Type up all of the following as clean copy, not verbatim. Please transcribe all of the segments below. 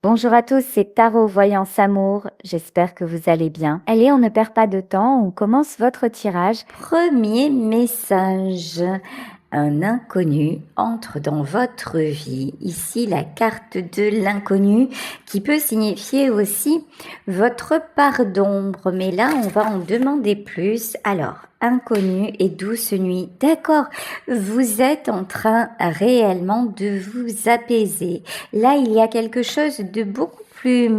Bonjour à tous, c'est Tarot Voyance Amour. J'espère que vous allez bien. Allez, on ne perd pas de temps, on commence votre tirage. Premier message. Un inconnu entre dans votre vie. Ici, la carte de l'inconnu qui peut signifier aussi votre part d'ombre. Mais là, on va en demander plus. Alors, inconnu et douce nuit. D'accord, vous êtes en train réellement de vous apaiser. Là, il y a quelque chose de beaucoup plus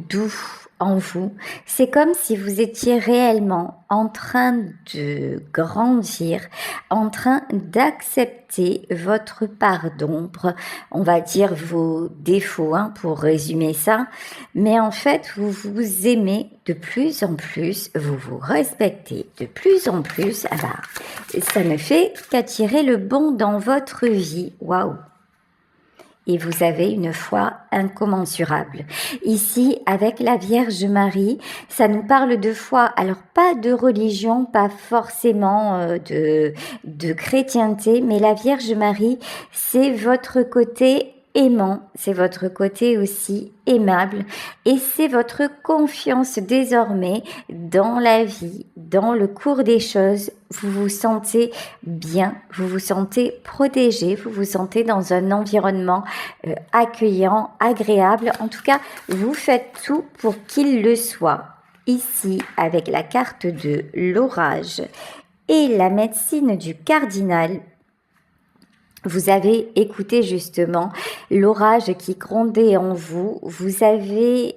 doux en vous. C'est comme si vous étiez réellement en train de grandir, en train d'accepter votre part d'ombre, on va dire vos défauts, pour résumer ça. Mais en fait, vous vous aimez de plus en plus, vous vous respectez de plus en plus. Ça ne fait qu'attirer le bon dans votre vie. Waouh! Et vous avez une foi incommensurable. Ici, avec la Vierge Marie, ça nous parle de foi. Alors, pas de religion, pas forcément de chrétienté, mais la Vierge Marie, c'est votre côté aimant, c'est votre côté aussi aimable et c'est votre confiance désormais dans la vie, dans le cours des choses. Vous vous sentez bien, vous vous sentez protégé, vous vous sentez dans un environnement accueillant, agréable. En tout cas, vous faites tout pour qu'il le soit. Ici, avec la carte de l'orage et la médecine du cardinal, vous avez écouté justement l'orage qui grondait en vous. Vous avez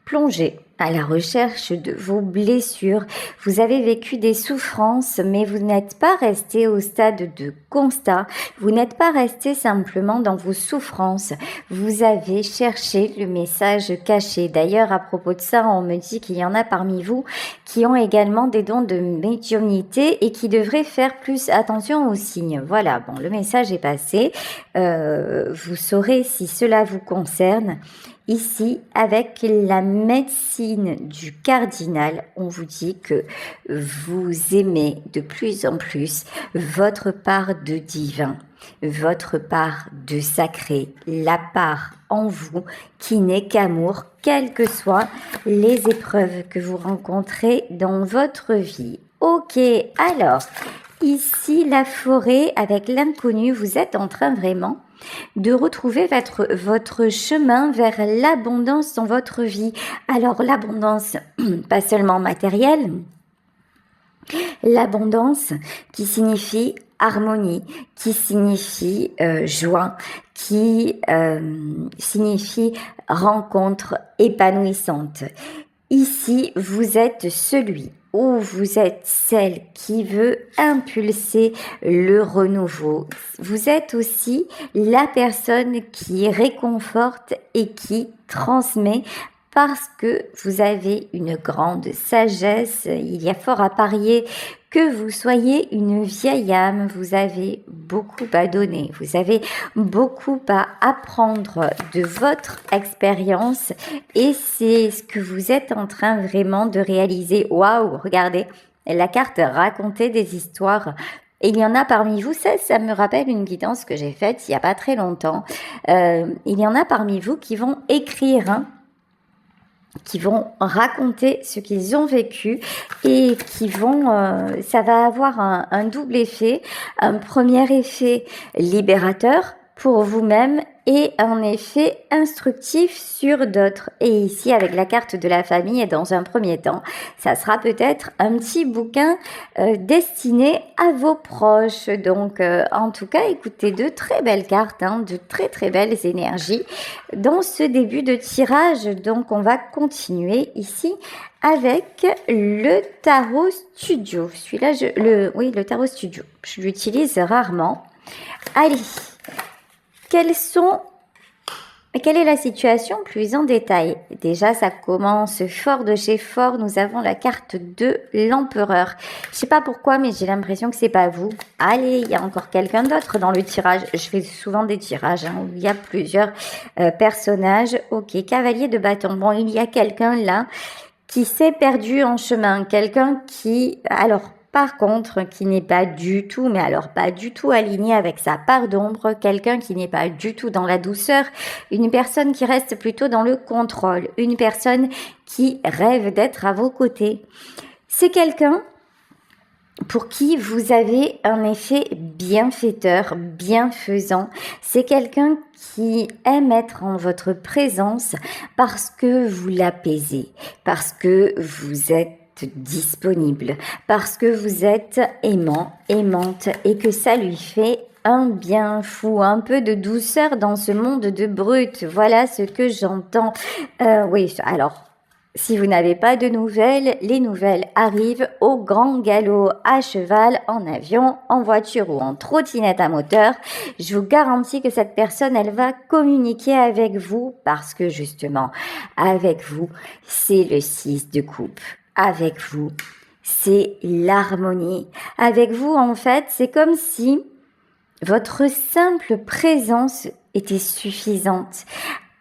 plongé à la recherche de vos blessures. Vous avez vécu des souffrances, mais vous n'êtes pas resté au stade de constat. Vous n'êtes pas resté simplement dans vos souffrances. Vous avez cherché le message caché. D'ailleurs, à propos de ça, on me dit qu'il y en a parmi vous qui ont également des dons de médiumnité et qui devraient faire plus attention aux signes. Voilà, bon, le message est passé. Vous saurez si cela vous concerne. Ici, avec la médecine du cardinal, on vous dit que vous aimez de plus en plus votre part de divin, votre part de sacré, la part en vous qui n'est qu'amour, quelles que soient les épreuves que vous rencontrez dans votre vie. Ok, alors, ici, la forêt avec l'inconnu, vous êtes en train vraiment de retrouver votre chemin vers l'abondance dans votre vie. Alors l'abondance, pas seulement matérielle, l'abondance qui signifie harmonie, qui signifie joie, qui signifie rencontre épanouissante. Ici, vous êtes celui ou vous êtes celle qui veut impulser le renouveau. Vous êtes aussi la personne qui réconforte et qui transmet parce que vous avez une grande sagesse. Il y a fort à parier que vous soyez une vieille âme, vous avez beaucoup à donner, vous avez beaucoup à apprendre de votre expérience et c'est ce que vous êtes en train vraiment de réaliser. Waouh, regardez, la carte racontait des histoires. Et il y en a parmi vous, ça me rappelle une guidance que j'ai faite il n'y a pas très longtemps. Il y en a parmi vous qui vont écrire, qui vont raconter ce qu'ils ont vécu et qui vont, ça va avoir un double effet, un premier effet libérateur pour vous-même et un effet instructif sur d'autres. Et ici, avec la carte de la famille, et dans un premier temps, ça sera peut-être un petit bouquin destiné à vos proches. Donc, en tout cas, écoutez, de très belles cartes, de très très belles énergies dans ce début de tirage. Donc, on va continuer ici avec le Tarot Studio. Celui-là, le Tarot Studio, je l'utilise rarement. Allez, quelle est la situation plus en détail? Déjà, ça commence fort de chez fort. Nous avons la carte de l'empereur. Je sais pas pourquoi, mais j'ai l'impression que c'est pas vous. Allez, il y a encore quelqu'un d'autre dans le tirage. Je fais souvent des tirages où il y a plusieurs personnages. Ok, cavalier de bâton. Bon, il y a quelqu'un là qui s'est perdu en chemin. Quelqu'un qui... Alors, par contre, qui n'est pas du tout, mais alors pas du tout aligné avec sa part d'ombre, quelqu'un qui n'est pas du tout dans la douceur, une personne qui reste plutôt dans le contrôle, une personne qui rêve d'être à vos côtés. C'est quelqu'un pour qui vous avez un effet bienfaiteur, bienfaisant. C'est quelqu'un qui aime être en votre présence parce que vous l'apaisez, parce que vous êtes disponible, parce que vous êtes aimant, aimante et que ça lui fait un bien fou, un peu de douceur dans ce monde de brut. Voilà ce que j'entends. Oui, alors... Si vous n'avez pas de nouvelles, les nouvelles arrivent au grand galop, à cheval, en avion, en voiture ou en trottinette à moteur. Je vous garantis que cette personne, elle va communiquer avec vous parce que justement, avec vous, c'est le 6 de coupe. Avec vous, c'est l'harmonie. Avec vous, en fait, c'est comme si votre simple présence était suffisante.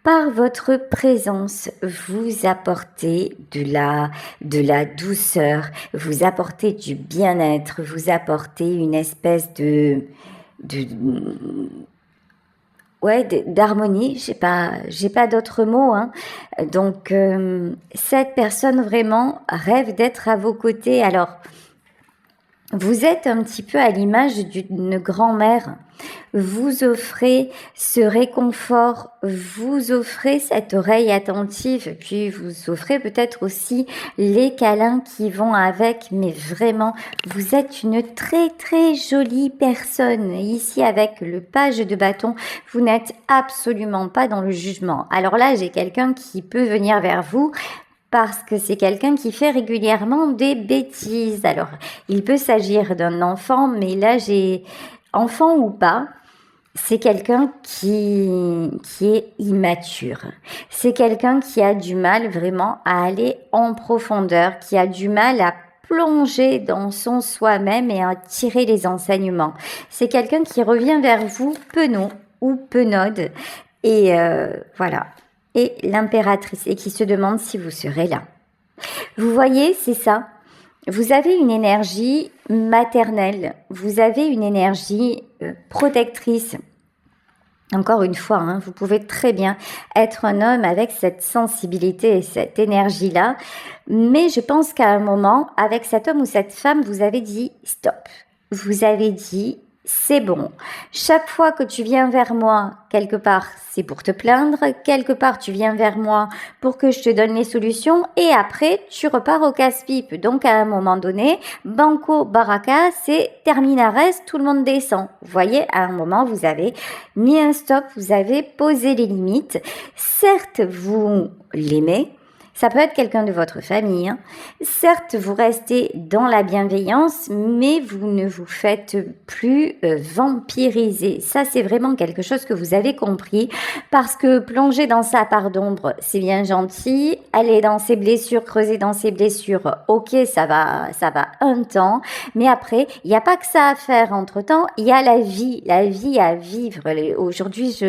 Par votre présence, vous apportez de la douceur, vous apportez du bien-être, vous apportez une espèce d'harmonie. J'ai pas d'autres mots, hein. Donc, cette personne vraiment rêve d'être à vos côtés. Alors, vous êtes un petit peu à l'image d'une grand-mère. Vous offrez ce réconfort, vous offrez cette oreille attentive, puis vous offrez peut-être aussi les câlins qui vont avec, mais vraiment, vous êtes une très très jolie personne. Ici, avec le page de bâton, vous n'êtes absolument pas dans le jugement. Alors là, j'ai quelqu'un qui peut venir vers vous, parce que c'est quelqu'un qui fait régulièrement des bêtises. Alors, il peut s'agir d'un enfant, mais là, j'ai enfant ou pas, c'est quelqu'un qui est immature. C'est quelqu'un qui a du mal vraiment à aller en profondeur, qui a du mal à plonger dans son soi-même et à tirer les enseignements. C'est quelqu'un qui revient vers vous penaud ou penaude et voilà. Et l'impératrice et qui se demande si vous serez là. Vous voyez, c'est ça. Vous avez une énergie maternelle, vous avez une énergie protectrice. Encore une fois, hein, vous pouvez très bien être un homme avec cette sensibilité et cette énergie-là, mais je pense qu'à un moment, avec cet homme ou cette femme, vous avez dit stop. Vous avez dit c'est bon. Chaque fois que tu viens vers moi, quelque part, c'est pour te plaindre. Quelque part, tu viens vers moi pour que je te donne les solutions. Et après, tu repars au casse-pipe. Donc, à un moment donné, banco, baraka, c'est terminares, tout le monde descend. Vous voyez, à un moment, vous avez mis un stop, vous avez posé les limites. Certes, vous l'aimez. Ça peut être quelqu'un de votre famille, hein. Certes, vous restez dans la bienveillance, mais vous ne vous faites plus vampiriser. Ça, c'est vraiment quelque chose que vous avez compris, parce que plonger dans sa part d'ombre, c'est bien gentil. Aller dans ses blessures, creuser dans ses blessures, ok, ça va un temps. Mais après, il n'y a pas que ça à faire entre-temps. Il y a la vie à vivre. Aujourd'hui,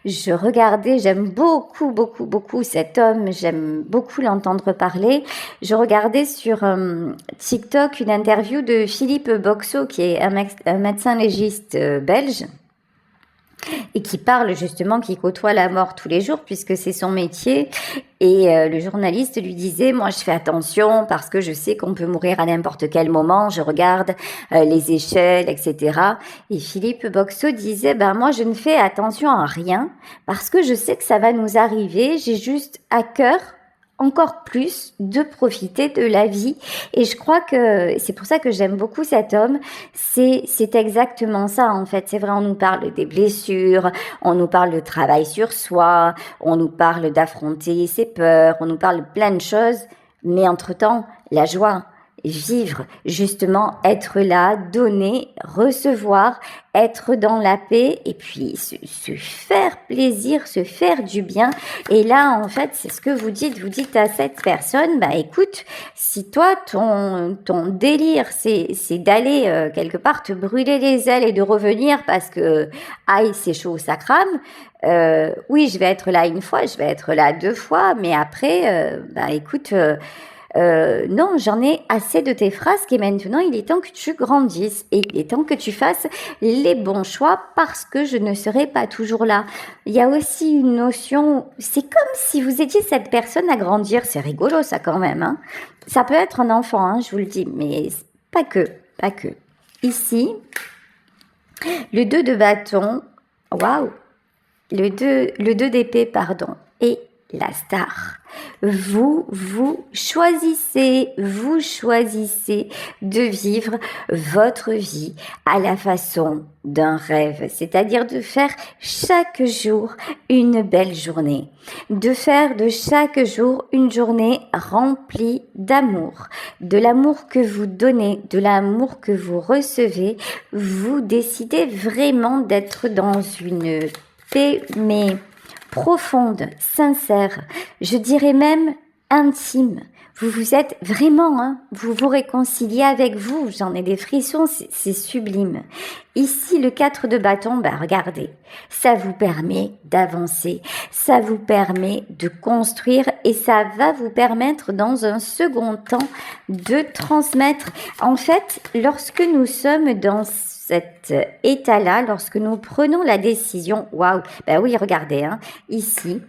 je regardais, j'aime beaucoup cet homme, j'aime beaucoup l'entendre parler. Je regardais sur TikTok une interview de Philippe Boxeau, qui est un médecin légiste belge, et qui parle justement, qui côtoie la mort tous les jours, puisque c'est son métier. Et le journaliste lui disait, moi je fais attention parce que je sais qu'on peut mourir à n'importe quel moment, je regarde les échelles, etc. Et Philippe Boxeau disait, moi je ne fais attention à rien parce que je sais que ça va nous arriver, j'ai juste à cœur encore plus de profiter de la vie. Et je crois que c'est pour ça que j'aime beaucoup cet homme. C'est exactement ça, en fait. C'est vrai, on nous parle des blessures, on nous parle de travail sur soi, on nous parle d'affronter ses peurs, on nous parle de plein de choses. Mais entre-temps, la joie, vivre, justement, être là, donner, recevoir, être dans la paix et puis se faire plaisir, se faire du bien. Et là, en fait, c'est ce que vous dites à cette personne, écoute, si toi, ton délire, c'est d'aller quelque part te brûler les ailes et de revenir parce que, aïe, c'est chaud, ça crame, oui, je vais être là une fois, je vais être là deux fois, mais après, écoute, non, j'en ai assez de tes frasques et maintenant il est temps que tu grandisses et il est temps que tu fasses les bons choix parce que je ne serai pas toujours là. Il y a aussi une notion, c'est comme si vous étiez cette personne à grandir, c'est rigolo ça quand même, hein. Ça peut être un enfant, hein, je vous le dis, mais pas que, pas que. Ici, le 2 de bâton, waouh, le 2 d'épée, pardon, et la star. Vous choisissez de vivre votre vie à la façon d'un rêve, c'est-à-dire de faire chaque jour une belle journée, de faire de chaque jour une journée remplie d'amour, de l'amour que vous donnez, de l'amour que vous recevez. Vous décidez vraiment d'être dans une paix, mais profonde, sincère, je dirais même intime. Vous êtes vraiment, hein, vous vous réconciliez avec vous, j'en ai des frissons, c'est sublime. Ici, le 4 de bâton, ben regardez, ça vous permet d'avancer, ça vous permet de construire et ça va vous permettre dans un second temps de transmettre. En fait, lorsque nous sommes dans cet état-là, lorsque nous prenons la décision, waouh, ben oui, regardez, hein, ici,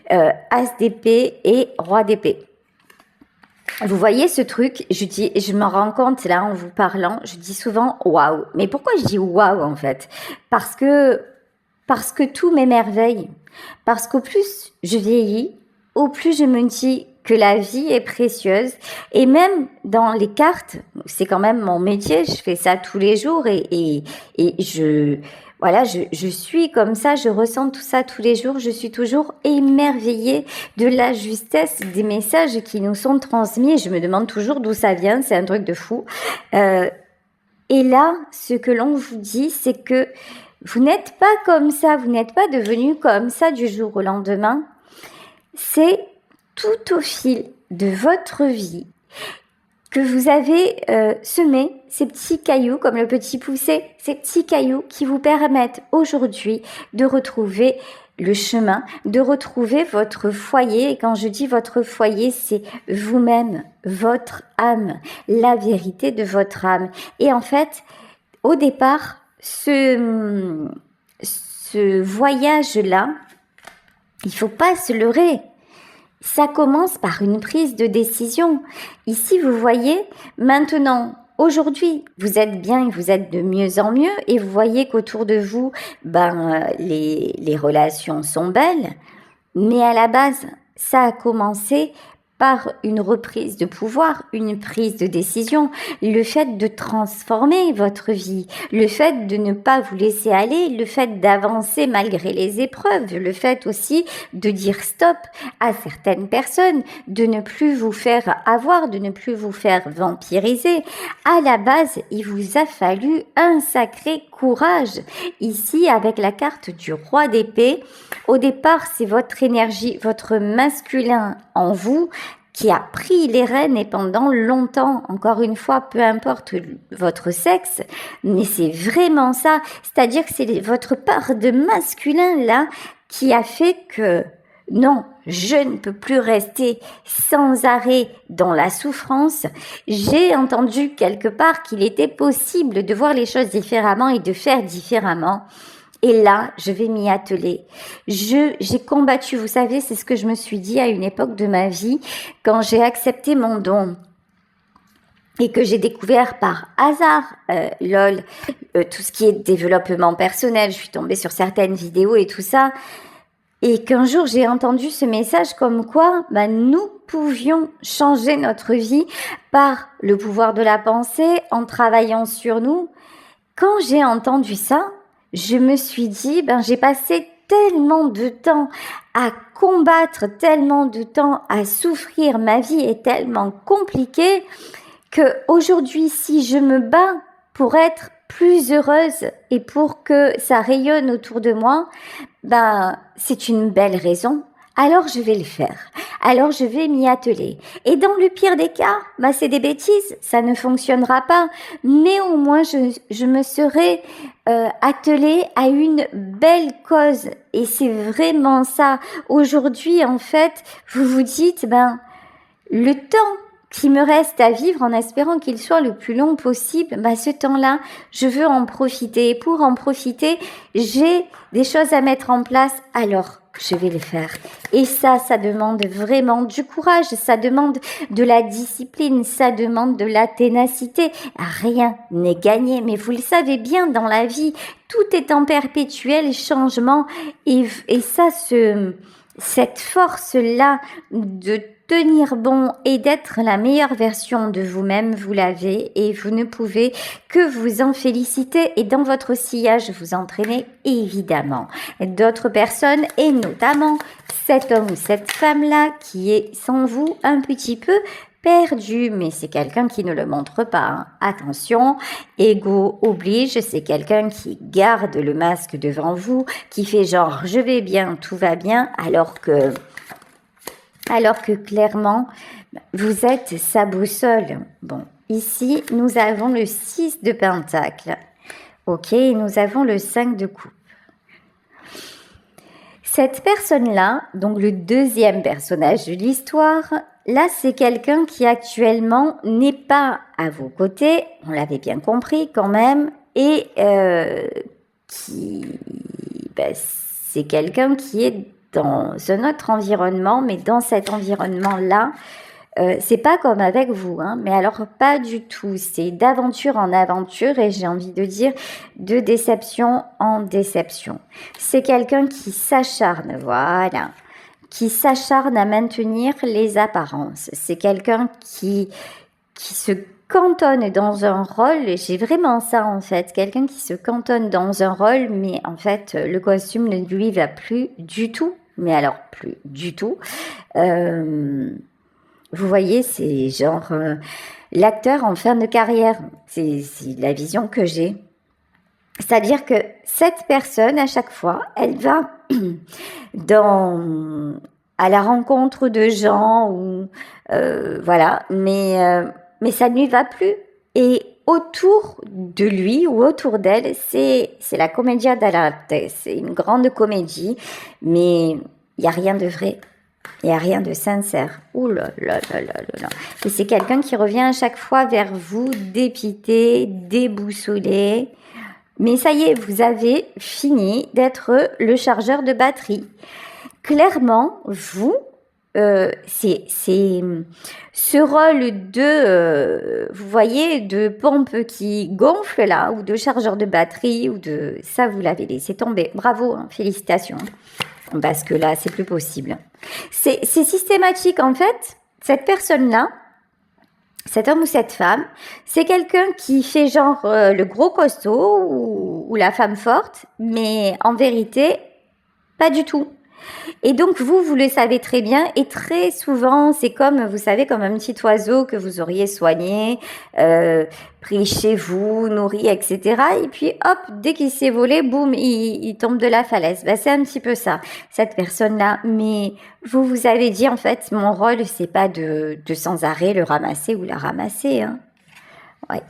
As d'épée et Roi d'épée. Vous voyez ce truc, je me rends compte là en vous parlant, je dis souvent waouh. Mais pourquoi je dis waouh en fait? Parce que tout m'émerveille. Parce qu'au plus je vieillis, au plus je me dis que la vie est précieuse. Et même dans les cartes, c'est quand même mon métier, je fais ça tous les jours et je suis comme ça, je ressens tout ça tous les jours, je suis toujours émerveillée de la justesse des messages qui nous sont transmis. Je me demande toujours d'où ça vient, c'est un truc de fou. Et là, ce que l'on vous dit, c'est que vous n'êtes pas comme ça, vous n'êtes pas devenu comme ça du jour au lendemain. C'est tout au fil de votre vie que vous avez semé ces petits cailloux, comme le petit poussé, ces petits cailloux qui vous permettent aujourd'hui de retrouver le chemin, de retrouver votre foyer. Et quand je dis votre foyer, c'est vous-même, votre âme, la vérité de votre âme. Et en fait, au départ, ce voyage-là, il faut pas se leurrer. Ça commence par une prise de décision. Ici, vous voyez, maintenant, aujourd'hui, vous êtes bien et vous êtes de mieux en mieux et vous voyez qu'autour de vous, les relations sont belles. Mais à la base, ça a commencé par une reprise de pouvoir, une prise de décision, le fait de transformer votre vie, le fait de ne pas vous laisser aller, le fait d'avancer malgré les épreuves, le fait aussi de dire stop à certaines personnes, de ne plus vous faire avoir, de ne plus vous faire vampiriser. À la base, il vous a fallu un sacré courage. Ici, avec la carte du Roi d'épée, au départ, c'est votre énergie, votre masculin en vous qui a pris les rênes et pendant longtemps, encore une fois, peu importe votre sexe, mais c'est vraiment ça, c'est-à-dire que c'est votre part de masculin là qui a fait que non, je ne peux plus rester sans arrêt dans la souffrance. J'ai entendu quelque part qu'il était possible de voir les choses différemment et de faire différemment. Et là, je vais m'y atteler. J'ai combattu, vous savez, c'est ce que je me suis dit à une époque de ma vie, quand j'ai accepté mon don et que j'ai découvert par hasard, tout ce qui est développement personnel. Je suis tombée sur certaines vidéos et tout ça. Et qu'un jour, j'ai entendu ce message comme quoi nous pouvions changer notre vie par le pouvoir de la pensée, en travaillant sur nous. Quand j'ai entendu ça, je me suis dit, j'ai passé tellement de temps à combattre, tellement de temps à souffrir, ma vie est tellement compliquée que aujourd'hui, si je me bats pour être plus heureuse et pour que ça rayonne autour de moi, c'est une belle raison. Alors je vais le faire. Alors je vais m'y atteler. Et dans le pire des cas, c'est des bêtises, ça ne fonctionnera pas. Mais au moins je me serai attelée à une belle cause. Et c'est vraiment ça. Aujourd'hui, en fait, vous vous dites, le temps qui me reste à vivre en espérant qu'il soit le plus long possible, bah ce temps-là, je veux en profiter. Et pour en profiter, j'ai des choses à mettre en place, alors je vais les faire. Et ça demande vraiment du courage, ça demande de la discipline, ça demande de la ténacité. Rien n'est gagné, mais vous le savez bien, dans la vie, tout est en perpétuel changement. Et ça, cette force-là de tenir bon et d'être la meilleure version de vous-même, vous l'avez et vous ne pouvez que vous en féliciter et dans votre sillage vous entraîner évidemment d'autres personnes et notamment cet homme ou cette femme-là qui est sans vous un petit peu perdu, mais c'est quelqu'un qui ne le montre pas. Hein. Attention, ego oblige, c'est quelqu'un qui garde le masque devant vous, qui fait genre je vais bien, tout va bien, alors que clairement, vous êtes sa boussole. Bon, ici, nous avons le 6 de Pentacle. Ok, et nous avons le 5 de coupe. Cette personne-là, donc le deuxième personnage de l'histoire, là, c'est quelqu'un qui actuellement n'est pas à vos côtés, on l'avait bien compris quand même, et c'est quelqu'un qui est dans un autre environnement, mais dans cet environnement-là, c'est pas comme avec vous, hein, mais alors pas du tout. C'est d'aventure en aventure et j'ai envie de dire de déception en déception. C'est quelqu'un qui s'acharne, voilà, qui s'acharne à maintenir les apparences. C'est quelqu'un qui se cantonne dans un rôle, j'ai vraiment ça en fait, quelqu'un qui se cantonne dans un rôle, mais en fait le costume ne lui va plus du tout, mais alors plus du tout. Vous voyez, c'est genre l'acteur en fin de carrière, c'est la vision que j'ai. C'est-à-dire que cette personne, à chaque fois, elle va à la rencontre de gens, ou voilà, mais ça ne lui va plus. Et autour de lui ou autour d'elle, c'est la commedia dell'arte, c'est une grande comédie, mais il n'y a rien de vrai. Il n'y a rien de sincère. Ouh là là là là là. Et c'est quelqu'un qui revient à chaque fois vers vous, dépité, déboussolé. Mais ça y est, vous avez fini d'être le chargeur de batterie. Clairement, vous, c'est ce rôle de, vous voyez, de pompe qui gonfle là, ou de chargeur de batterie, ou de... Ça, vous l'avez laissé tomber. Bravo, hein, félicitations. Parce que là, c'est plus possible. C'est systématique, en fait. Cette personne-là, cet homme ou cette femme, c'est quelqu'un qui fait genre le gros costaud ou la femme forte, mais en vérité, pas du tout. Et donc vous le savez très bien et très souvent c'est comme, vous savez, comme un petit oiseau que vous auriez soigné, pris chez vous, nourri, etc. Et puis hop, dès qu'il s'est volé, boum, il tombe de la falaise. C'est un petit peu ça, cette personne-là. Mais vous avez dit en fait, mon rôle c'est pas de sans arrêt le ramasser ou la ramasser. Hein. Ouais.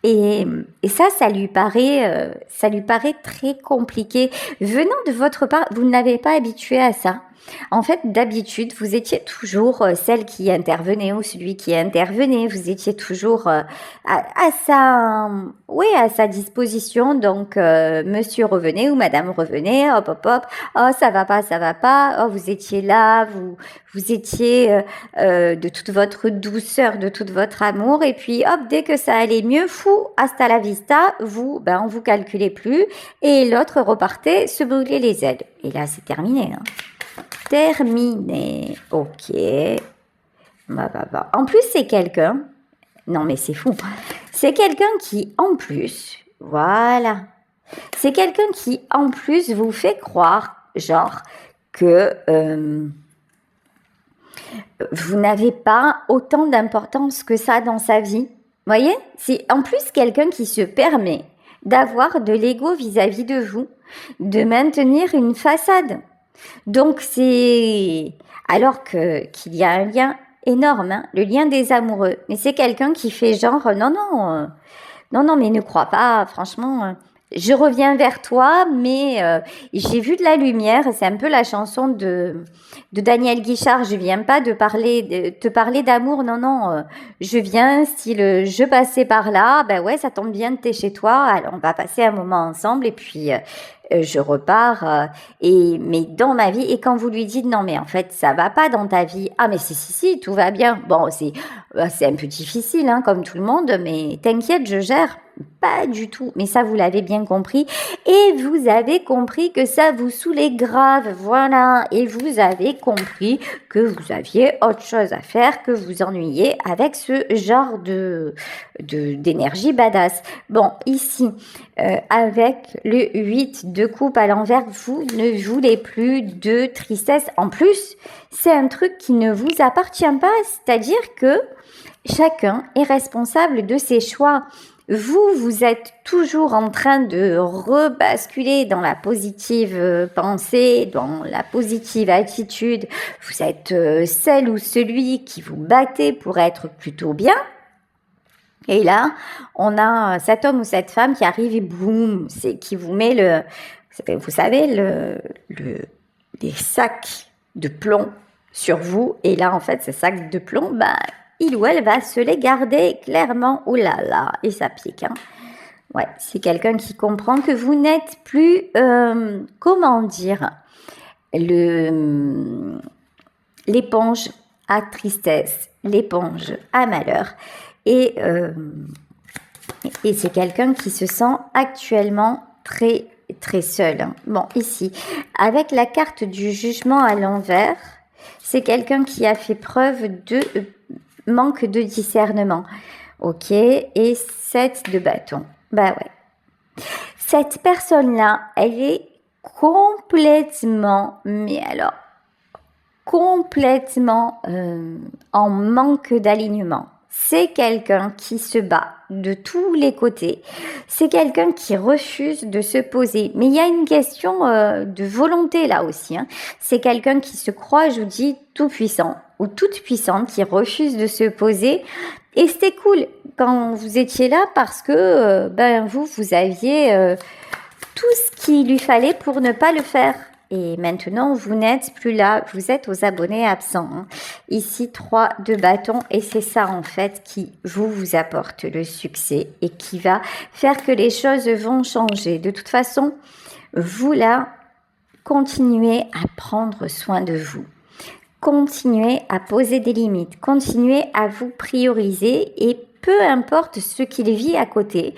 Et ça lui paraît très compliqué. Venant de votre part, vous ne l'avez pas habitué à ça. En fait, d'habitude, vous étiez toujours celle qui intervenait ou celui qui intervenait. Vous étiez toujours à sa disposition. Donc, monsieur revenait ou madame revenait. Hop, hop, hop. Oh, ça va pas. Oh, vous étiez là. Vous étiez de toute votre douceur, de tout votre amour. Et puis, hop, dès que ça allait mieux, fou, hasta la vista, on vous calculait plus. Et l'autre repartait se brûler les ailes. Et là, c'est terminé, hein. Terminé. Ok. En plus, c'est quelqu'un... Non, mais c'est fou. C'est quelqu'un qui, en plus... Voilà. C'est quelqu'un qui, en plus, vous fait croire, genre, que vous n'avez pas autant d'importance que ça dans sa vie. Vous voyez? C'est en plus quelqu'un qui se permet d'avoir de l'ego vis-à-vis de vous, de maintenir une façade. Donc c'est alors qu'il y a un lien énorme, hein, le lien des amoureux. Mais c'est quelqu'un qui fait genre non mais ne crois pas, franchement, je reviens vers toi, mais j'ai vu de la lumière. C'est un peu la chanson de Daniel Guichard. Je viens pas te parler d'amour, non, non. Je viens, style, je passais par là. Ben ouais, ça tombe bien, t'es chez toi. Alors, on va passer un moment ensemble et puis je repars. Mais dans ma vie, et quand vous lui dites non, mais en fait, ça va pas dans ta vie. Ah, mais si, tout va bien. Bon, c'est un peu difficile, hein, comme tout le monde, mais t'inquiète, je gère. Pas du tout, mais ça vous l'avez bien compris et vous avez compris que ça vous saoulait grave, voilà, et vous avez compris que vous aviez autre chose à faire, que vous ennuyez avec ce genre d'énergie badass. Bon, ici, avec le 8 de coupe à l'envers, vous ne voulez plus de tristesse. En plus, c'est un truc qui ne vous appartient pas, c'est-à-dire que chacun est responsable de ses choix. Vous êtes toujours en train de rebasculer dans la positive pensée, dans la positive attitude. Vous êtes celle ou celui qui vous battez pour être plutôt bien. Et là, on a cet homme ou cette femme qui arrive et boum, c'est qui vous met vous savez, les sacs de plomb sur vous. Et là, en fait, ces sacs de plomb, il ou elle va se les garder clairement. Oh là là, et ça pique, hein. Ouais, c'est quelqu'un qui comprend que vous n'êtes plus, comment dire, l'éponge à tristesse, l'éponge à malheur. Et c'est quelqu'un qui se sent actuellement très, très seul, hein. Bon, ici, avec la carte du jugement à l'envers, c'est quelqu'un qui a fait preuve de manque de discernement. Ok, et 7 de bâton. Bah ouais. Cette personne-là, elle est complètement, mais alors, complètement en manque d'alignement. C'est quelqu'un qui se bat de tous les côtés. C'est quelqu'un qui refuse de se poser. Mais il y a une question de volonté là aussi, hein. C'est quelqu'un qui se croit, je vous dis, tout puissant ou toute puissante, qui refuse de se poser. Et c'était cool quand vous étiez là parce que vous aviez tout ce qu'il lui fallait pour ne pas le faire. Et maintenant, vous n'êtes plus là, vous êtes aux abonnés absents, hein. Ici, 3 de bâton, et c'est ça en fait qui vous apporte le succès et qui va faire que les choses vont changer. De toute façon, vous là, continuez à prendre soin de vous. Continuez à poser des limites, continuez à vous prioriser et peu importe ce qu'il vit à côté,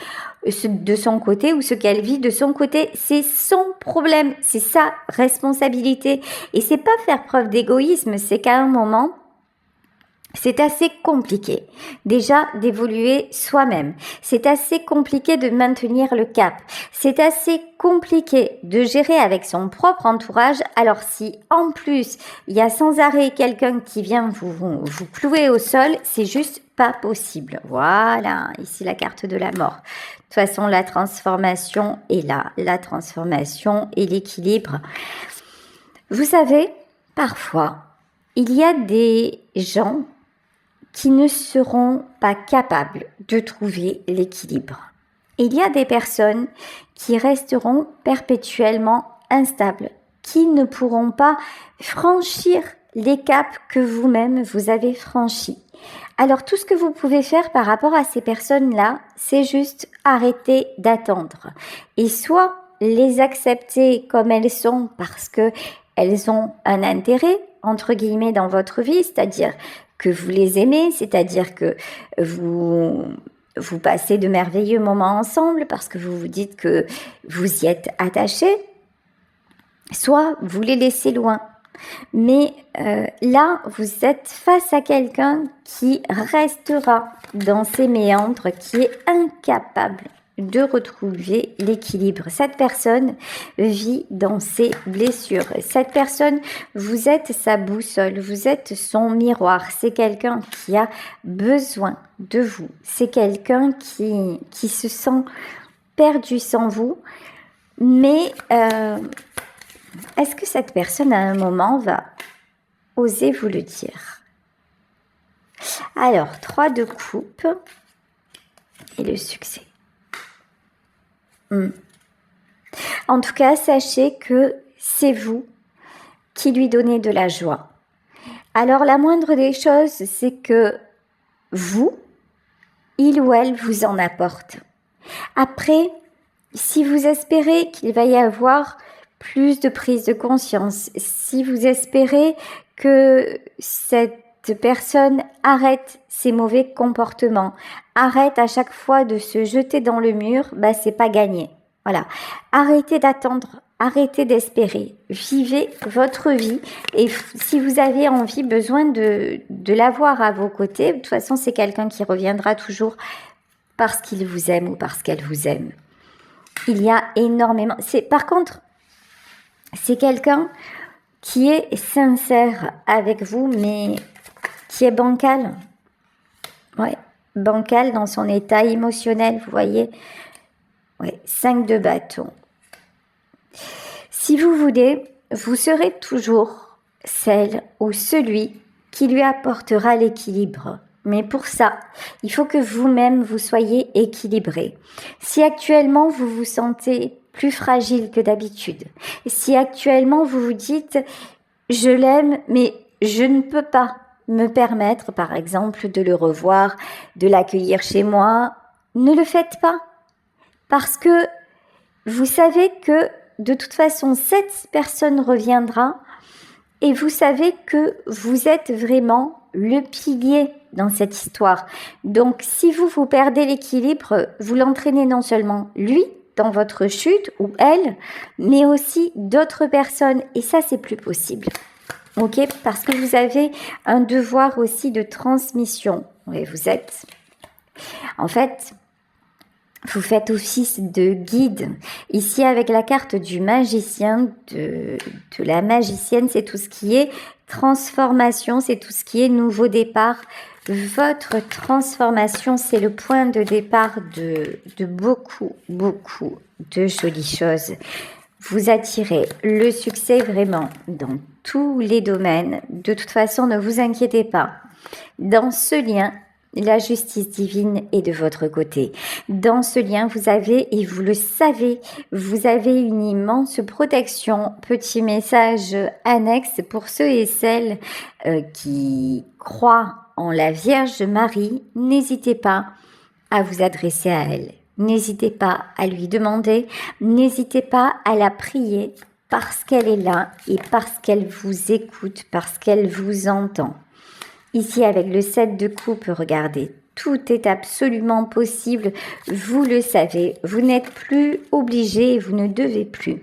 de son côté ou ce qu'elle vit de son côté, c'est son problème, c'est sa responsabilité. Et c'est pas faire preuve d'égoïsme, c'est qu'à un moment, c'est assez compliqué déjà d'évoluer soi-même. C'est assez compliqué de maintenir le cap. C'est assez compliqué de gérer avec son propre entourage. Alors si en plus il y a sans arrêt quelqu'un qui vient vous clouer au sol, c'est juste pas possible. Voilà, ici la carte de la mort. De toute façon, la transformation est là. La transformation et l'équilibre. Vous savez, parfois, il y a des gens qui ne seront pas capables de trouver l'équilibre. Il y a des personnes qui resteront perpétuellement instables, qui ne pourront pas franchir les caps que vous-même vous avez franchis. Alors tout ce que vous pouvez faire par rapport à ces personnes-là, c'est juste arrêter d'attendre et soit les accepter comme elles sont parce que elles ont un intérêt entre guillemets dans votre vie, c'est-à-dire que vous les aimez, c'est-à-dire que vous passez de merveilleux moments ensemble parce que vous vous dites que vous y êtes attachés, soit vous les laissez loin. Mais là, vous êtes face à quelqu'un qui restera dans ses méandres, qui est incapable de retrouver l'équilibre. Cette personne vit dans ses blessures. Cette personne, vous êtes sa boussole, vous êtes son miroir. C'est quelqu'un qui a besoin de vous. C'est quelqu'un qui se sent perdu sans vous. Mais est-ce que cette personne, à un moment, va oser vous le dire? Alors, 3 de coupe et le succès. En tout cas, sachez que c'est vous qui lui donnez de la joie. Alors la moindre des choses, c'est que vous, il ou elle vous en apporte. Après, si vous espérez qu'il va y avoir plus de prise de conscience, si vous espérez que cette personne arrête ses mauvais comportements, arrête à chaque fois de se jeter dans le mur, c'est pas gagné. Voilà. Arrêtez d'attendre, arrêtez d'espérer. Vivez votre vie et si vous avez envie, besoin de l'avoir à vos côtés, de toute façon, c'est quelqu'un qui reviendra toujours parce qu'il vous aime ou parce qu'elle vous aime. Il y a énormément... Par contre, c'est quelqu'un qui est sincère avec vous, mais qui est bancal. Ouais, bancal dans son état émotionnel, vous voyez. Ouais, 5 de bâton. Si vous voulez, vous serez toujours celle ou celui qui lui apportera l'équilibre. Mais pour ça, il faut que vous-même vous soyez équilibré. Si actuellement vous vous sentez plus fragile que d'habitude, si actuellement vous vous dites « je l'aime mais je ne peux pas me permettre par exemple de le revoir, de l'accueillir chez moi », ne le faites pas. Parce que vous savez que de toute façon cette personne reviendra et vous savez que vous êtes vraiment le pilier dans cette histoire. Donc, si vous perdez l'équilibre, vous l'entraînez non seulement lui dans votre chute ou elle, mais aussi d'autres personnes. Et ça, c'est plus possible. Ok? Parce que vous avez un devoir aussi de transmission. Oui, vous êtes... En fait, vous faites office de guide. Ici, avec la carte du magicien, de la magicienne, c'est tout ce qui est transformation, c'est tout ce qui est nouveau départ. Votre transformation, c'est le point de départ de beaucoup de jolies choses. Vous attirez le succès vraiment dans tous les domaines. De toute façon, ne vous inquiétez pas. Dans ce lien, la justice divine est de votre côté. Dans ce lien, vous avez, et vous le savez, vous avez une immense protection. Petit message annexe pour ceux et celles qui croient en la Vierge Marie. N'hésitez pas à vous adresser à elle. N'hésitez pas à lui demander. N'hésitez pas à la prier parce qu'elle est là et parce qu'elle vous écoute, parce qu'elle vous entend. Ici, avec le 7 de coupe, regardez, tout est absolument possible. Vous le savez, vous n'êtes plus obligé, vous ne devez plus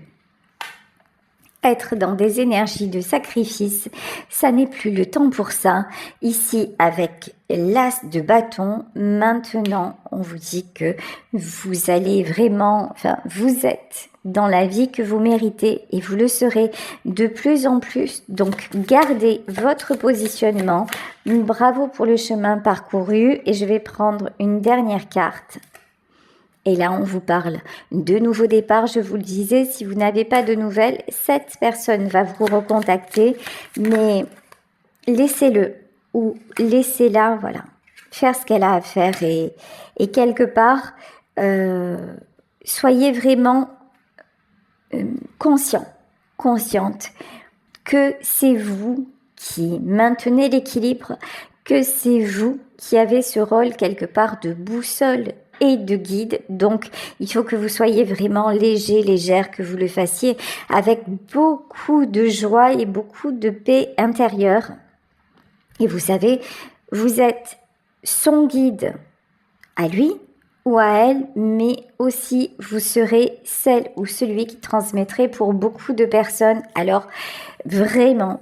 être dans des énergies de sacrifice. Ça n'est plus le temps pour ça. Ici, avec l'as de bâton, maintenant, on vous dit que vous allez vraiment, vous êtes dans la vie que vous méritez et vous le serez de plus en plus. Donc, gardez votre positionnement. Bravo pour le chemin parcouru et je vais prendre une dernière carte. Et là, on vous parle de nouveau départ. Je vous le disais, si vous n'avez pas de nouvelles, cette personne va vous recontacter, mais laissez-le ou laissez-la, voilà, faire ce qu'elle a à faire et quelque part, soyez vraiment consciente que c'est vous qui maintenez l'équilibre, que c'est vous qui avez ce rôle quelque part de boussole et de guide. Donc, il faut que vous soyez vraiment légère, que vous le fassiez avec beaucoup de joie et beaucoup de paix intérieure. Et vous savez, vous êtes son guide à lui ou à elle, mais aussi vous serez celle ou celui qui transmettrait pour beaucoup de personnes. Alors, vraiment,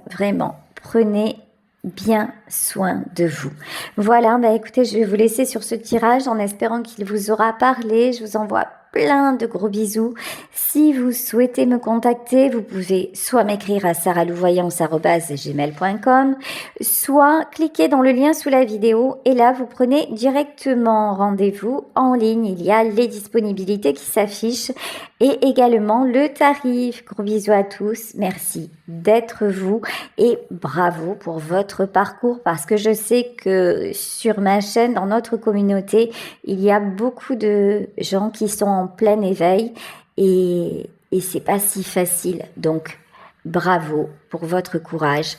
prenez bien soin de vous. Voilà, écoutez, je vais vous laisser sur ce tirage en espérant qu'il vous aura parlé. Je vous envoie plein de gros bisous. Si vous souhaitez me contacter, vous pouvez soit m'écrire à sarahlouvoyance@gmail.com, soit cliquer dans le lien sous la vidéo et là vous prenez directement rendez-vous en ligne. Il y a les disponibilités qui s'affichent et également le tarif. Gros bisous à tous. Merci d'être vous et bravo pour votre parcours parce que je sais que sur ma chaîne, dans notre communauté, il y a beaucoup de gens qui sont en plein éveil et et c'est pas si facile. Donc, bravo pour votre courage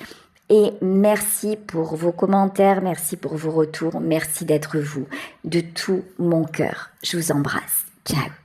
et merci pour vos commentaires, merci pour vos retours, merci d'être vous de tout mon cœur. Je vous embrasse. Ciao.